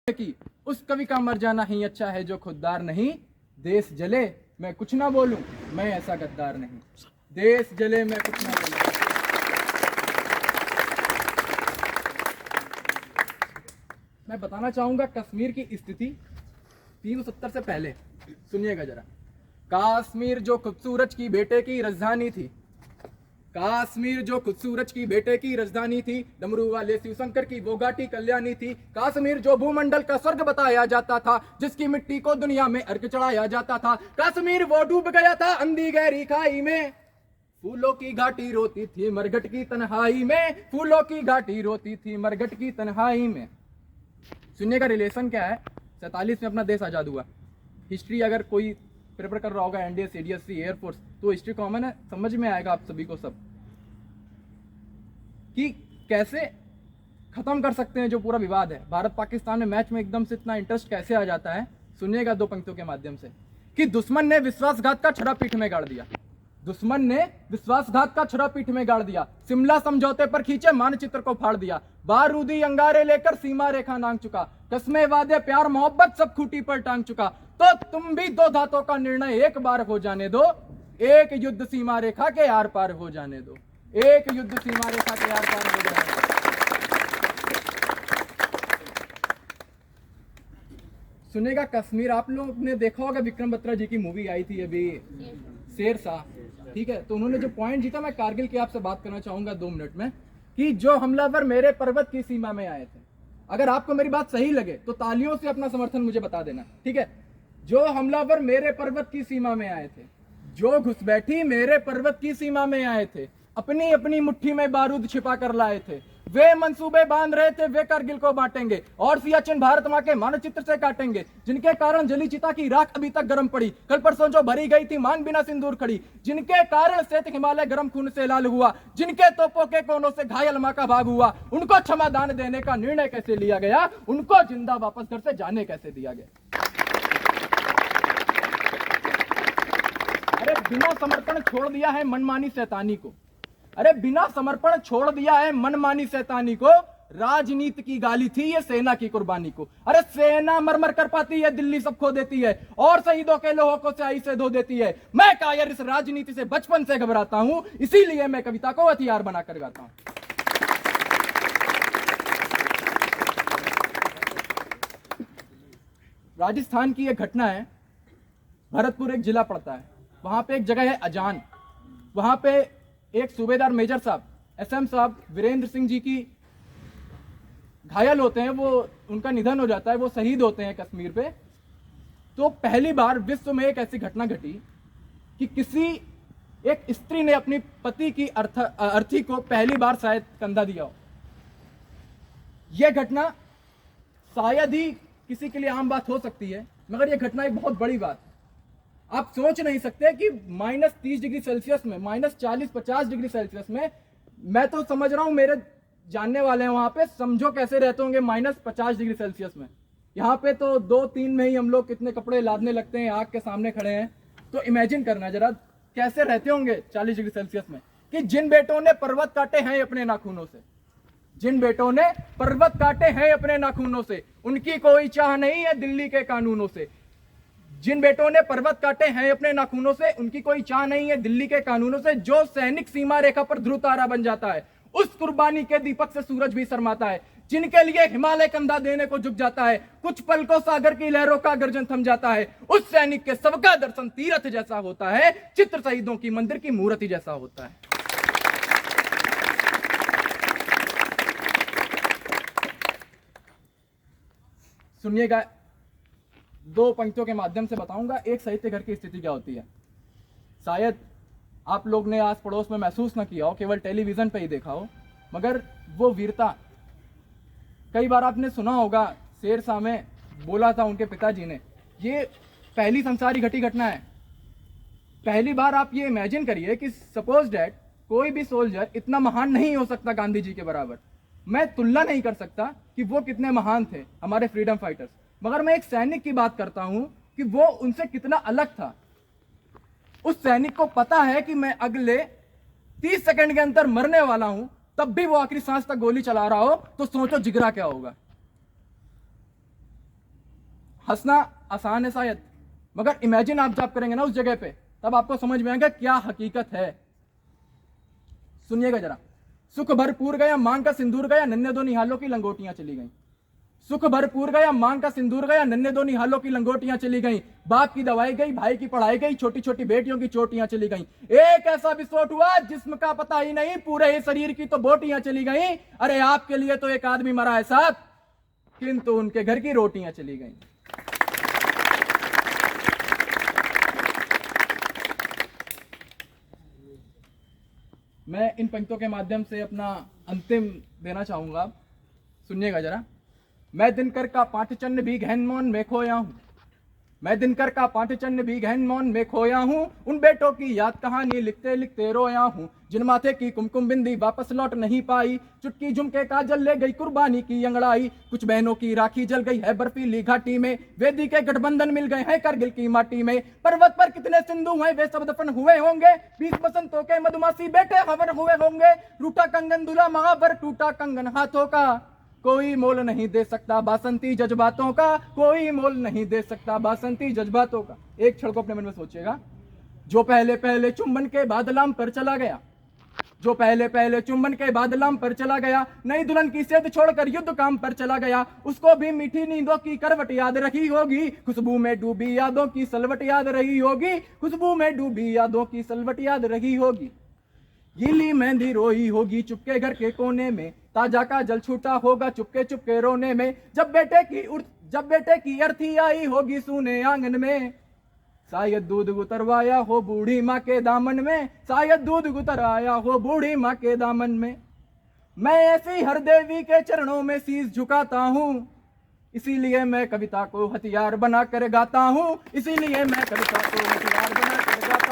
की उस कवि का मर जाना ही अच्छा है जो खुददार नहीं। देश जले मैं कुछ ना बोलूं, मैं ऐसा गद्दार नहीं। देश जले मैं कुछ ना बोलूं। मैं बताना चाहूंगा कश्मीर की स्थिति 370 से पहले। सुनिएगा जरा। कश्मीर जो खूबसूरत की बेटे की राजधानी थी, कश्मीर जो खूबसूरत की बेटे की राजधानी थी, डमरू वाले शिव शंकर की वो घाटी कल्याणी थी। कश्मीर जो भूमंडल का स्वर्ग बताया जाता था, जिसकी मिट्टी को दुनिया में अर्घ चढ़ाया जाता था। कश्मीर वो डूब गया था अंधी गहरी खाई में, फूलों की घाटी रोती थी मरघट की तन्हाई में। फूलों की घाटी रोती थी मरघट की तन्हाई में। सुनने का रिलेशन क्या है? 47 में अपना देश आजाद हुआ। हिस्ट्री अगर कोई प्रिपेयर कर रहा होगा, एनडीए, सीडीएससी, एयरफोर्स, तो हिस्ट्री कॉमन है, समझ में आएगा आप सभी को सब कि कैसे खत्म कर सकते हैं जो पूरा विवाद है। भारत पाकिस्तान में मैच में एकदम से इतना इंटरेस्ट कैसे आ जाता है, सुनिएगा दो पंक्तियों के माध्यम से। कि दुश्मन ने विश्वासघात का छुरा पीठ में गाड़ दिया, दुश्मन ने विश्वासघात का छुरा पीठ में गाड़ दिया। शिमला समझौते पर खींचे मानचित्र को फाड़ दिया। बारूदी अंगारे लेकर सीमा रेखा नांग चुका। कस्मे वादे प्यार मोहब्बत सब खूंटी पर टांग चुका। तो तुम भी दो धातों का निर्णय एक बार हो जाने दो, एक युद्ध सीमा रेखा के आर पार हो जाने दो, एक युद्ध सीमा रेखा के आर पार हो जाने दो। सुनेगा कश्मीर, आप लोग ने देखा होगा विक्रम बत्रा जी की मूवी आई थी अभी, शेरशाह, ठीक है? तो उन्होंने जो पॉइंट जीता, मैं कारगिल की आपसे बात करना चाहूंगा 2 मिनट में, कि जो हमलावर मेरे पर्वत की सीमा में आए थे। अगर आपको मेरी बात सही लगे तो तालियों से अपना समर्थन मुझे बता देना, ठीक है? जो हमलावर मेरे पर्वत की सीमा में आए थे, जो घुसपैठी मेरे पर्वत की सीमा में आए थे, अपनी अपनी मुट्ठी में बारूद छिपा कर लाए थे, वे मंसूबे बांध रहे थे, वे कारगिल को बांटेंगे और सियाचिन भारत मां के मानचित्र से काटेंगे, जिनके कारण जली चिता की राख अभी तक गर्म पड़ी, कल परसों जो भरी गई थी मान बिना सिंदूर खड़ी, जिनके कारण श्वेत हिमालय गर्म खून से लाल हुआ, जिनके तोपों के कोनों से घायल मां का भाग हुआ, उनको क्षमादान देने का निर्णय कैसे लिया गया, उनको जिंदा वापस घर से जाने कैसे दिया गया? अरे बिना समर्पण छोड़ दिया है मनमानी शैतानी को, अरे बिना समर्पण छोड़ दिया है मनमानी शैतानी को। राजनीति की गाली थी ये सेना की कुर्बानी को। अरे सेना मरमर कर पाती है, दिल्ली सब खो देती है और शहीदों के लोहों को स्याही से धो देती है। मैं कायर इस राजनीति से बचपन से घबराता हूं, इसीलिए मैं कविता को हथियार बनाकर गाता हूं। राजस्थान की एक घटना है, भरतपुर एक जिला पड़ता है, वहां पे एक जगह है अजान, वहां पे एक सूबेदार मेजर साहब, एसएम साहब वीरेंद्र सिंह जी की घायल होते हैं, वो उनका निधन हो जाता है, वो शहीद होते हैं कश्मीर पे। तो पहली बार विश्व में एक ऐसी घटना घटी कि किसी एक स्त्री ने अपनी पति की अर्थी को पहली बार शायद कंधा दिया हो। यह घटना शायद ही किसी के लिए आम बात हो सकती है, मगर यह घटना एक बहुत बड़ी बात है। आप सोच नहीं सकते कि -30 डिग्री सेल्सियस में, -40-50 डिग्री सेल्सियस में, मैं तो समझ रहा हूं मेरे जानने वाले हैं वहां पे, समझो कैसे रहते होंगे -50 डिग्री सेल्सियस में। यहाँ पे तो 2-3 में ही हम लोग कितने कपड़े लादने लगते हैं, आग के सामने खड़े हैं। तो इमेजिन करना जरा कैसे रहते होंगे 40 डिग्री सेल्सियस में। कि जिन बेटों ने पर्वत काटे हैं अपने नाखूनों से, जिन बेटों ने पर्वत काटे हैं अपने नाखूनों से, उनकी कोई चाह नहीं है दिल्ली के कानूनों से। जिन बेटों ने पर्वत काटे हैं अपने नाखूनों से, उनकी कोई चाह नहीं है दिल्ली के कानूनों से। जो सैनिक सीमा रेखा पर ध्रुव तारा बन जाता है, उस कुर्बानी के दीपक से सूरज भी शर्माता है। जिनके लिए हिमालय कंधा देने को झुक जाता है, कुछ पल को सागर की लहरों का गर्जन थम जाता है, उस सैनिक के शव का दर्शन तीरथ जैसा होता है, चित्र शहीदों की मंदिर की मूर्ति जैसा होता है। सुनिएगा, 2 पंक्तियों के माध्यम से बताऊंगा एक साहित्य घर की स्थिति क्या होती है। शायद आप लोग ने आस पड़ोस में महसूस ना किया हो, केवल टेलीविजन पे ही देखा हो, मगर वो वीरता कई बार आपने सुना होगा। शेरशाह में बोला था उनके पिताजी ने, ये पहली संसारी घटी घटना है। पहली बार आप ये इमेजिन करिए कि सपोज डैट कोई भी सोल्जर इतना महान नहीं हो सकता गांधी जी के बराबर। मैं तुलना नहीं कर सकता कि वो कितने महान थे हमारे फ्रीडम फाइटर्स, मगर मैं एक सैनिक की बात करता हूं कि वो उनसे कितना अलग था। उस सैनिक को पता है कि मैं अगले 30 सेकंड के अंदर मरने वाला हूं, तब भी वो आखिरी सांस तक गोली चला रहा हो, तो सोचो जिगरा क्या होगा। हंसना आसान है शायद, मगर इमेजिन आप जब करेंगे ना उस जगह पे, तब आपको समझ में आएगा क्या हकीकत है। सुनिएगा जरा। सुख भरपूर गया, मांग का सिंदूर गया, नन्हे दो निहालों की लंगोटियां चली गईं। सुख भरपूर गया, मांग का सिंदूर गया, नन्हे दो निहालों की लंगोटियां चली गईं। बाप की दवाई गई, भाई की पढ़ाई गई, छोटी छोटी बेटियों की चोटियां चली गईं। एक ऐसा विस्फोट हुआ जिस्म का पता ही नहीं, पूरे ही शरीर की तो बोटियां चली गईं। अरे आपके लिए तो एक आदमी मरा है साहब, किंतु उनके घर की रोटियां चली गईं। मैं इन पंक्तियों के माध्यम से अपना अंतिम देना चाहूंगा। सुनिएगा जरा। मैं दिनकर का पाठचंद भी गहन मौन में खोया हूं, मैं दिनकर का पाठचंद भी गहन मौन में खोया हूं। उन बेटों की याद कहानी लिखते लिखते रोया हूं, जिन माथे की कुमकुम बिंदी वापस लौट नहीं पाई। चुटकी झुमके काजल ले गई कुर्बानी की अंगड़ाई, कुछ बहनों की राखी जल गई है बर्फीली घाटी में। वेदी के गठबंधन मिल गए हैं करगिल की माटी में। पर्वत पर कितने सिंधु हैं, वे सब दफन हुए होंगे। 20 बसंतों के मधुमासी बेटे हवन हुए होंगे। रूठा कंगन दूल्हा महावर, टूटा कंगन हाथों का, कोई मोल नहीं दे सकता बासंती जज्बातों का, कोई मोल नहीं दे सकता बासंती जज्बातों का। एक क्षण को अपने मन में सोचिएगा। जो पहले पहले चुंबन के बाद लाम पर चला गया, जो पहले पहले चुंबन के बाद लाम पर चला गया, नई दुल्हन की सेध छोड़कर युद्ध काम पर चला गया। उसको भी मीठी नींदों की करवट याद रही होगी, खुशबू में डूबी यादों की सलवट याद रही होगी, खुशबू में डूबी यादों की सलवट याद रही होगी। गीली मेहंदी रोई होगी चुपके घर के कोने में, ताजा का जल छूटा होगा चुपके चुपके रोने में। जब बेटे की अर्थी आई होगी सूने आंगन में, शायद दूध उतरवाया हो बूढ़ी माँ के दामन में, शायद दूध उतराया हो बूढ़ी माँ के दामन में। मैं ऐसी हर देवी के चरणों में शीश झुकाता हूँ, इसीलिए मैं कविता को हथियार बना कर गाता हूँ, इसीलिए मैं कविता को हथियार बना कर गाता हूँ।